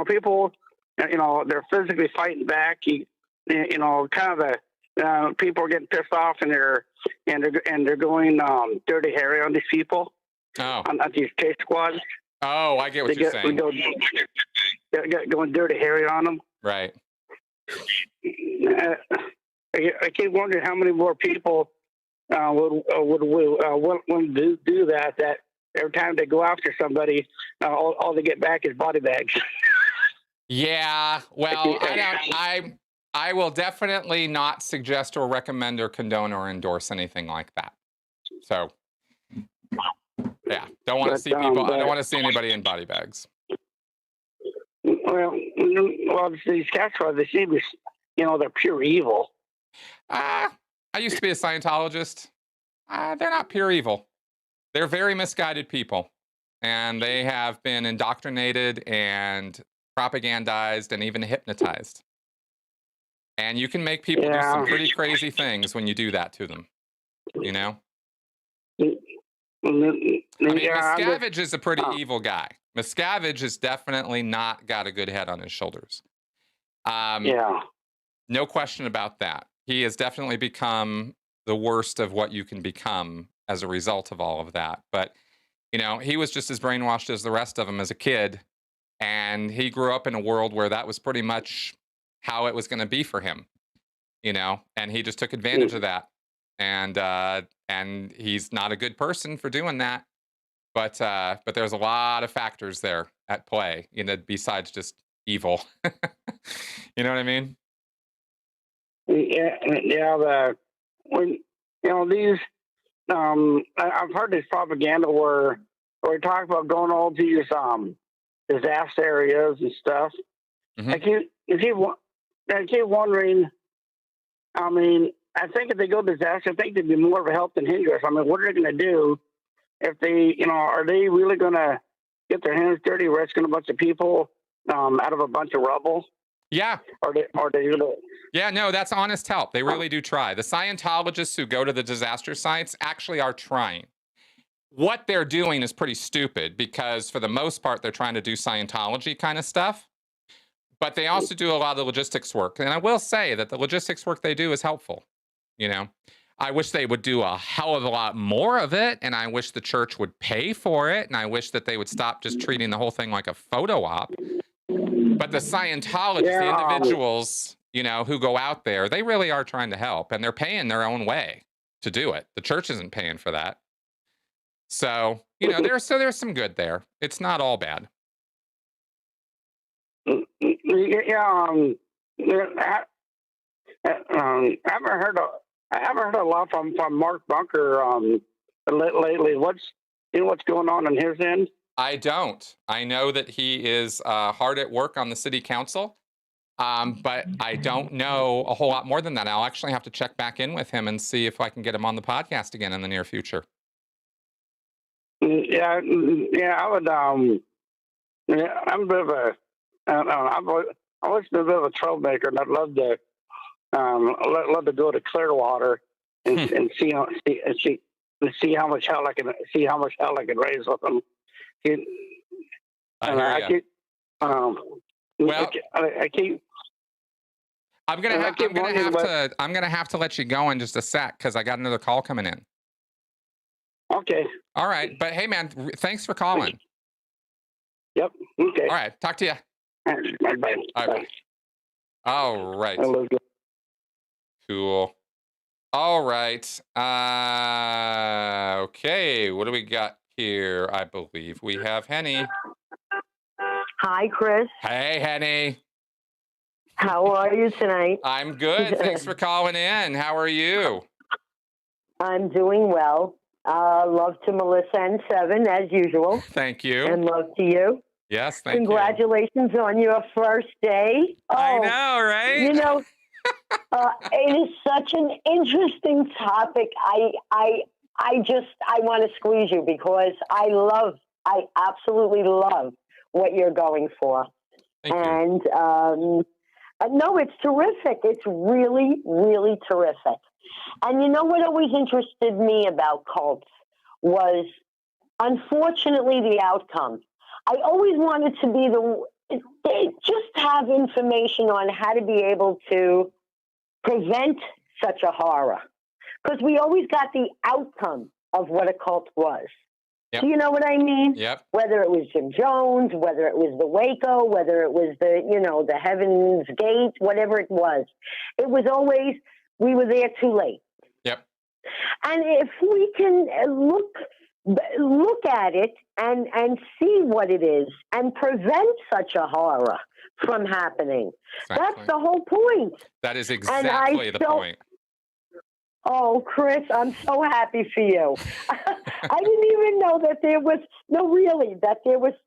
People, they're physically fighting back. Kind of people are getting pissed off, and they're going dirty Harry on these people. Oh. On these case squads. Oh, I get what you're saying. Going dirty Harry on them. Right. I keep wondering how many more people would do that. That every time they go after somebody, all they get back is body bags. Yeah. Well, I will definitely not suggest or recommend or condone or endorse anything like that. So, yeah, don't want to see people. I don't want to see anybody in body bags. Well, these cats, they seem to, they're pure evil. I used to be a Scientologist. They're not pure evil. They're very misguided people, and they have been indoctrinated and propagandized and even hypnotized. And you can make people do some pretty crazy things when you do that to them. Miscavige is a pretty evil guy. Miscavige has definitely not got a good head on his shoulders. No question about that. He has definitely become the worst of what you can become as a result of all of that. But, he was just as brainwashed as the rest of them as a kid. And he grew up in a world where that was pretty much how it was going to be for him, and he just took advantage of that. And he's not a good person for doing that. But there's a lot of factors there at play, besides just evil. You know what I mean? Yeah. These, I've heard this propaganda where we talk about going all to these disaster areas and stuff. Mm-hmm. I keep wondering. I think if they go disaster, I think they'd be more of a help than hindrance. What are they going to do if they, are they really going to get their hands dirty, rescuing a bunch of people out of a bunch of rubble? Yeah. Are they going to? Yeah, no, that's honest help. They really do try. The Scientologists who go to the disaster sites actually are trying. What they're doing is pretty stupid because for the most part, they're trying to do Scientology kind of stuff. But they also do a lot of logistics work. And I will say that the logistics work they do is helpful. I wish they would do a hell of a lot more of it. And I wish the church would pay for it. And I wish that they would stop just treating the whole thing like a photo op. But the Scientologists, the individuals, who go out there, they really are trying to help. And they're paying their own way to do it. The church isn't paying for that. So, there's some good there. It's not all bad. I haven't heard a lot from Mark Bunker lately. What's going on his end? I don't. I know that he is hard at work on the city council, but I don't know a whole lot more than that. I'll actually have to check back in with him and see if I can get him on the podcast again in the near future. Yeah, I would. I'm a bit of a. I've always been a bit of a troublemaker, and I'd love to go to Clearwater and see how much hell I can raise with them. I'm gonna have to let you go in just a sec because I got another call coming in. Okay. All right, but hey, man, thanks for calling. Yep. Okay. All right. Talk to you. Bye. All right. Cool. All right. Okay. What do we got here? I believe we have Henny. Hi, Chris. Hey, Henny. How are you tonight? I'm good. Thanks for calling in. How are you? I'm doing well. Love to Melissa and Seven, as usual. Thank you. And love to you. Yes, thank you. Congratulations on your first day. I know, right? It is such an interesting topic. I want to squeeze you because I absolutely love what you're going for. Thank you. And no, it's terrific. It's really, really terrific. And you know what always interested me about cults was, unfortunately, the outcome. I always wanted to be they just have information on how to be able to prevent such a horror. Because we always got the outcome of what a cult was. Yep. Do you know what I mean? Yep. Whether it was Jim Jones, whether it was the Waco, whether it was the Heaven's Gate, whatever it was always, we were there too late. Yep. And if we can look at it and see what it is and prevent such a horror from happening, Exactly. that's the whole point. That is exactly the point. Oh, Chris, I'm so happy for you. I didn't even know that there was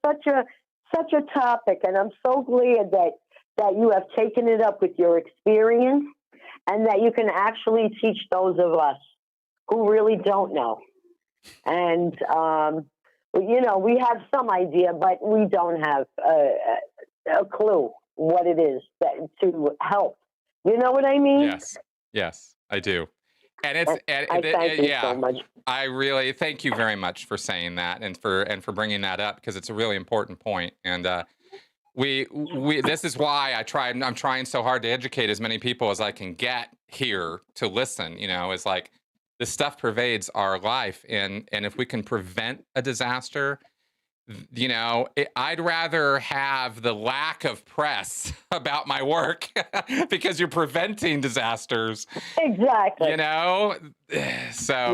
such a topic, and I'm so glad that you have taken it up with your experience and that you can actually teach those of us who really don't know. And, we have some idea, but we don't have a clue what it is to help. You know what I mean? Yes, I do. And it's I thank you so much. I really thank you very much for saying that and for bringing that up, because it's a really important point. And we this is why I'm trying so hard to educate as many people as I can get here to listen. It's like this stuff pervades our life, and if we can prevent a disaster, I'd rather have the lack of press about my work because you're preventing disasters. Exactly. So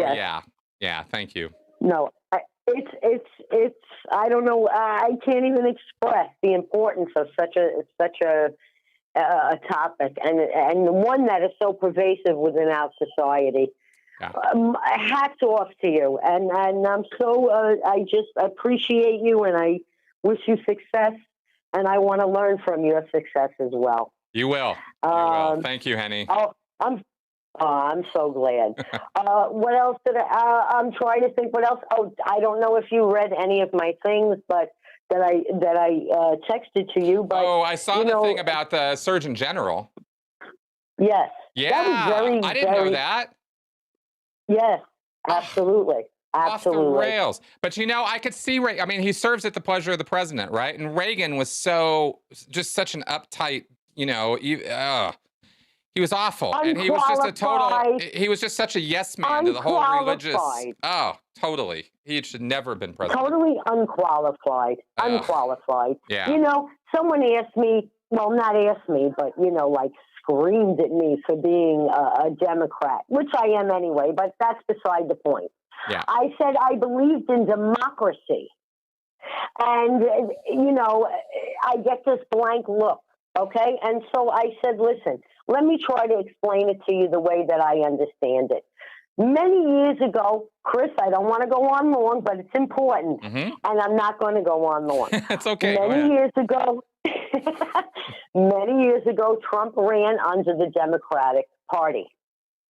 yeah. Thank you. No, it's. I don't know. I can't even express the importance of such a topic, and one that is so pervasive within our society. Yeah. Hats off to you, and I'm so I just appreciate you, and I wish you success, and I want to learn from your success as well. You will. Thank you, Henny. I'm so glad. What else did I'm trying to think. What else? Oh, I don't know if you read any of my things, but that I texted to you. But I saw the thing about the Surgeon General. Yes. Yeah. That was I didn't know that. Yes, absolutely. Off the rails. But I could see he serves at the pleasure of the president, right? And Reagan was just such an uptight, he was awful. And he was just he was just such a yes man to the whole religious. Oh, totally. He should never have been president. Totally unqualified. Unqualified. Yeah. Someone asked me, well, not asked me, but, screamed at me for being a Democrat, which I am anyway, but that's beside the point. Yeah. I said I believed in democracy. And, I get this blank look, okay? And so I said, listen, let me try to explain it to you the way that I understand it. Many years ago, Chris, I don't want to go on long, but it's important, and I'm not going to go on long. It's okay. Many years ago, Trump ran under the Democratic Party.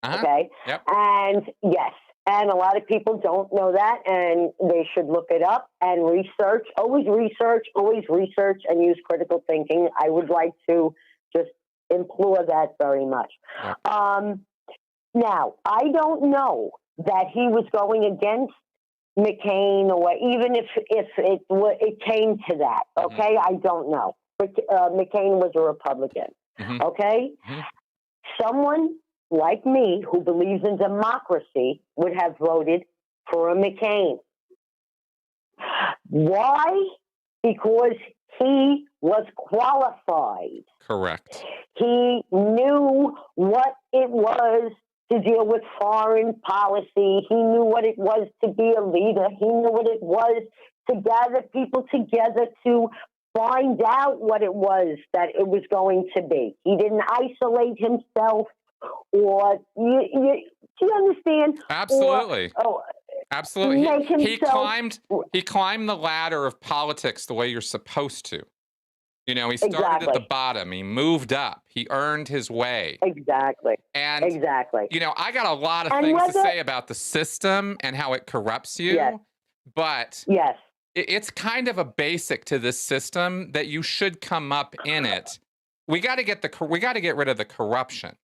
Okay? Yep. And yes, and a lot of people don't know that, and they should look it up and research, always research, and use critical thinking. I would like to just implore that very much. Yep. Now, I don't know that he was going against McCain, or even if it came to that, okay? I don't know. But McCain was a Republican, okay? Someone like me who believes in democracy would have voted for a McCain. Why? Because he was qualified. Correct. He knew what it was to deal with foreign policy. He knew what it was to be a leader. He knew what it was to gather people together to find out what it was that it was going to be. He didn't isolate himself, or do you understand? Absolutely. Absolutely. He climbed the ladder of politics the way you're supposed to. He started at the bottom. He moved up. He earned his way. Exactly. And I got a lot of things to say about the system and how it corrupts you. Yes. But yes, it's kind of a basic to this system that you should come up in it. We got to get rid of the corruption.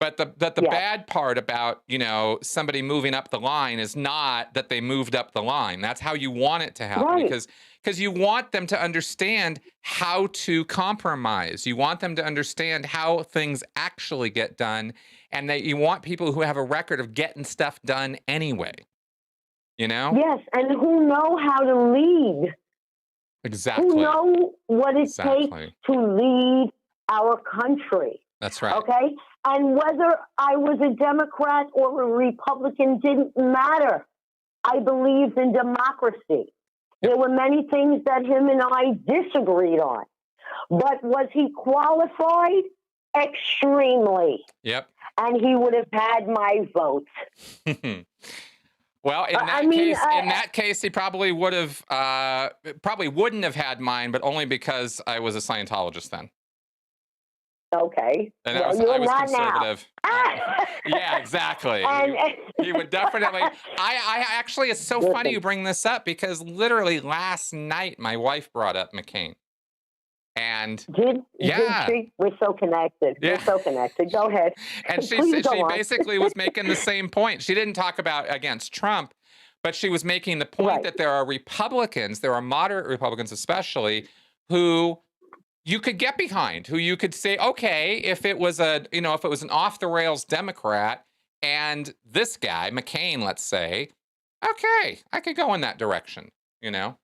But the Yes. bad part about, you know, somebody moving up the line is not that they moved up the line. That's how you want it to happen, Right. because you want them to understand how to compromise. You want them to understand how things actually get done, and that you want people who have a record of getting stuff done anyway. You know? Yes, and who know how to lead. Exactly. Who know what it Exactly. takes to lead our country. That's right. Okay? And whether I was a Democrat or a Republican didn't matter. I believed in democracy. There were many things that him and I disagreed on. But was he qualified? Extremely. Yep. And he would have had my vote. Well, in that case, he probably would have, probably wouldn't have had mine, but only because I was a Scientologist then. Okay. And well, I was not conservative. Now. Yeah, exactly. He would definitely. I actually, it's so funny you bring this up, because literally last night my wife brought up McCain. And did she? We're so connected. Yeah. We're so connected. Go ahead. And she basically was making the same point. She didn't talk about against Trump, but she was making the point that there are Republicans, there are moderate Republicans especially, who you could get behind, who you could say, okay, if it was an off the rails Democrat and this guy, McCain, let's say, okay, I could go in that direction, you know?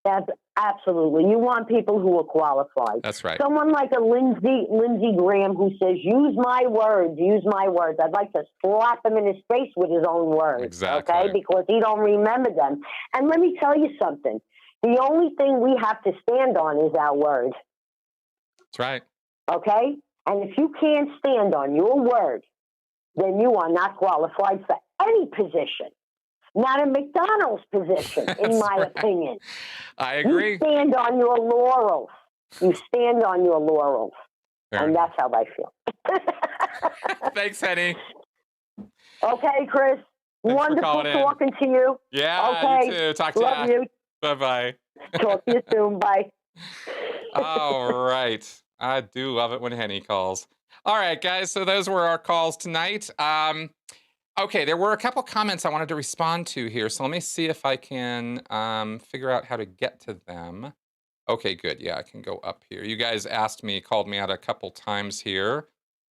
That's absolutely. You want people who are qualified. That's right. Someone like a Lindsey Graham who says, use my words, use my words. I'd like to slap him in his face with his own words. Exactly. Okay? Because he don't remember them. And let me tell you something. The only thing we have to stand on is our word. That's right. Okay? And if you can't stand on your word, then you are not qualified for any position. Not a McDonald's position, in my opinion. I agree. You stand on your laurels. You stand on your laurels. And that's how I feel. Thanks, Henny. Okay, Chris. Thanks wonderful talking to you. Yeah, okay. You too. Talk to Love you. Bye-bye. Talk to you soon. Bye. All right. I do love it when Henny calls. All right, guys. So those were our calls tonight. Okay, there were a couple comments I wanted to respond to here. So let me see if I can figure out how to get to them. Okay, good. Yeah, I can go up here. You guys called me out a couple times here.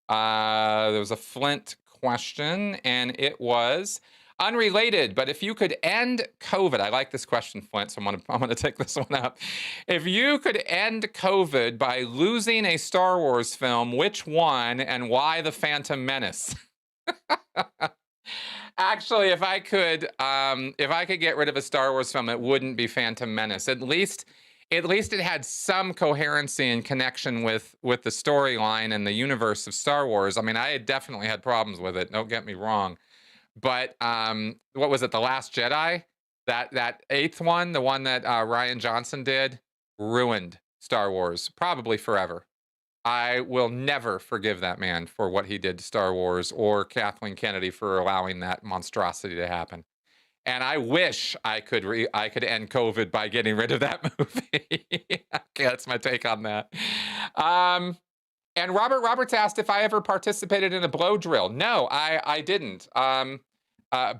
There was a Flint question, and it was unrelated, but if you could end COVID, I like this question, Flint, so I'm gonna take this one up. If you could end COVID by losing a Star Wars film, which one and why The Phantom Menace? Actually, if I could get rid of a Star Wars film, it wouldn't be Phantom Menace. At least it had some coherency and connection with the storyline and the universe of Star Wars. I mean, I had definitely had problems with it. Don't get me wrong. But what was it? The Last Jedi? That eighth one, the one that Rian Johnson did, ruined Star Wars, probably forever. I will never forgive that man for what he did to Star Wars, or Kathleen Kennedy for allowing that monstrosity to happen. And I wish I could end COVID by getting rid of that movie. Okay, that's my take on that. And Roberts asked if I ever participated in a blow drill. No, I didn't.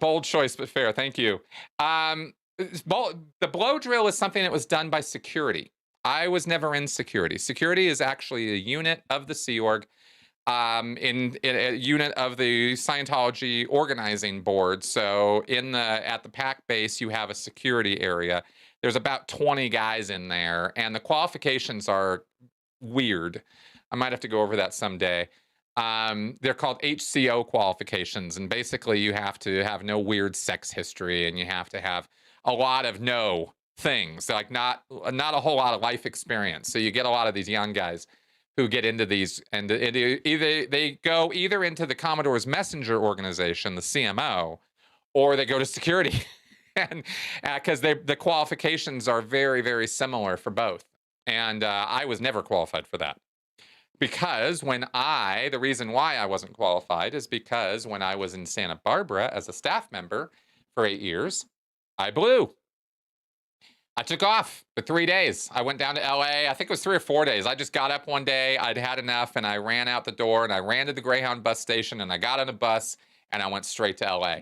Bold choice, but fair. Thank you. The blow drill is something that was done by security. I was never in security. Security is actually a unit of the Sea Org, in a unit of the Scientology organizing board. So at the PAC base, you have a security area. There's about 20 guys in there, and the qualifications are weird. I might have to go over that someday. They're called HCO qualifications, and basically you have to have no weird sex history, and you have to have a lot of no things, like not a whole lot of life experience. So you get a lot of these young guys who get into these, and they go either into the Commodore's messenger organization, the CMO, or they go to security, and because the qualifications are very, very similar for both. And I was never qualified for that. Because the reason why I wasn't qualified is because when I was in Santa Barbara as a staff member for 8 years, I blew. I took off for 3 days. I went down to LA. I think it was 3 or 4 days. I just got up one day. I'd had enough and I ran out the door and I ran to the Greyhound bus station and I got on a bus and I went straight to LA.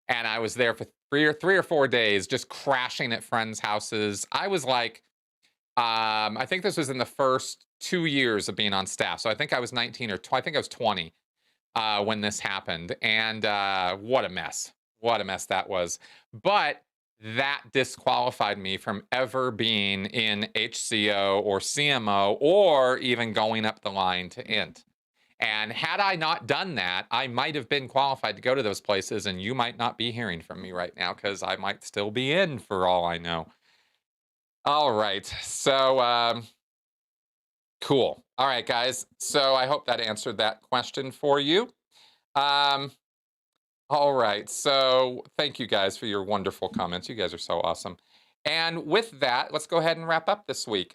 And I was there for three or 4 days, just crashing at friends' houses. I was like, I think this was in the first 2 years of being on staff. So I think I was 19 or I think I was 20 when this happened. And what a mess. What a mess that was. But that disqualified me from ever being in HCO or CMO or even going up the line to INT. And had I not done that, I might have been qualified to go to those places, and you might not be hearing from me right now because I might still be in for all I know. All right. So, cool. All right, guys. So I hope that answered that question for you. All right. So thank you guys for your wonderful comments. You guys are so awesome. And with that, let's go ahead and wrap up this week.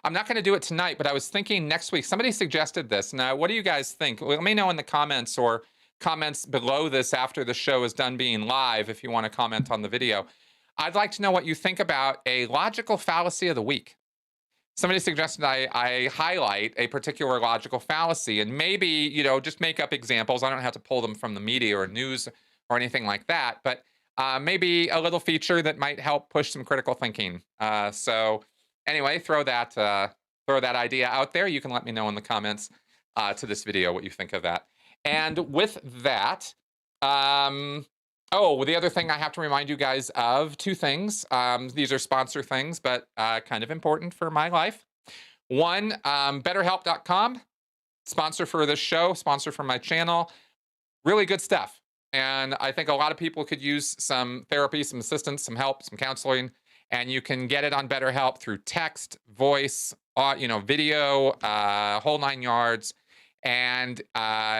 I'm not going to do it tonight, but I was thinking next week. Somebody suggested this. Now, what do you guys think? Let me know in the comments or comments below this after the show is done being live if you want to comment on the video. I'd like to know what you think about a logical fallacy of the week. Somebody suggested I highlight a particular logical fallacy and maybe, you know, just make up examples. I don't have to pull them from the media or news or anything like that, but maybe a little feature that might help push some critical thinking. So anyway, throw that idea out there. You can let me know in the comments to this video what you think of that. And with that, oh, the other thing I have to remind you guys of, 2 things. These are sponsor things, but kind of important for my life. One, BetterHelp.com, sponsor for this show, sponsor for my channel. Really good stuff. And I think a lot of people could use some therapy, some assistance, some help, some counseling. And you can get it on BetterHelp through text, voice, video, whole 9 yards. And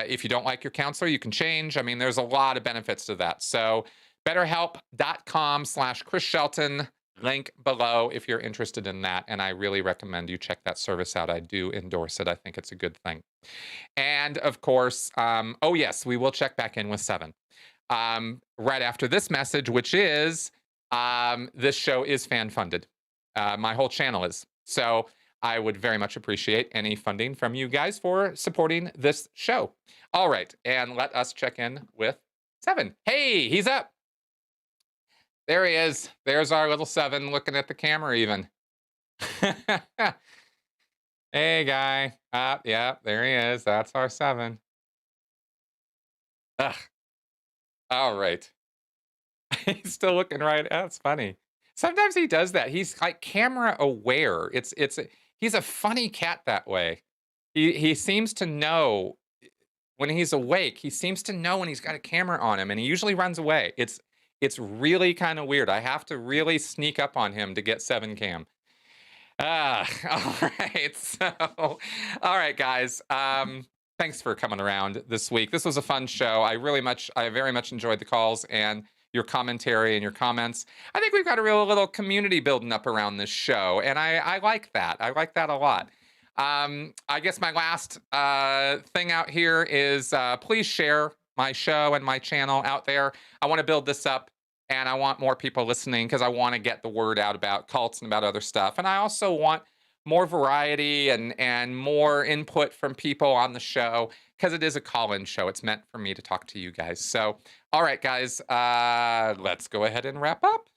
if you don't like your counselor, you can change. I mean, there's a lot of benefits to that. So betterhelp.com/Chris Shelton, link below if you're interested in that. And I really recommend you check that service out. I do endorse it. I think it's a good thing. And of course, oh yes, we will check back in with 7 right after this message, which is this show is fan funded. My whole channel is. So I would very much appreciate any funding from you guys for supporting this show. All right, and let us check in with 7. Hey, he's up. There he is. There's our little 7 looking at the camera even. Hey, guy. Yeah, there he is. That's our 7. Ugh. All right. He's still looking right. That's funny. Sometimes he does that. He's like camera aware. He's a funny cat that way. He seems to know when he's awake. He seems to know when he's got a camera on him, and he usually runs away. It's really kind of weird. I have to really sneak up on him to get 7 cam. All right. So, all right, guys. Thanks for coming around this week. This was a fun show. I very much enjoyed the calls and your commentary and your comments. I think we've got a real little community building up around this show, and I like that. I like that a lot. I guess my last thing out here is please share my show and my channel out there. I want to build this up, and I want more people listening because I want to get the word out about cults and about other stuff. And I also want more variety and more input from people on the show because it is a call-in show. It's meant for me to talk to you guys. So, all right, guys, let's go ahead and wrap up.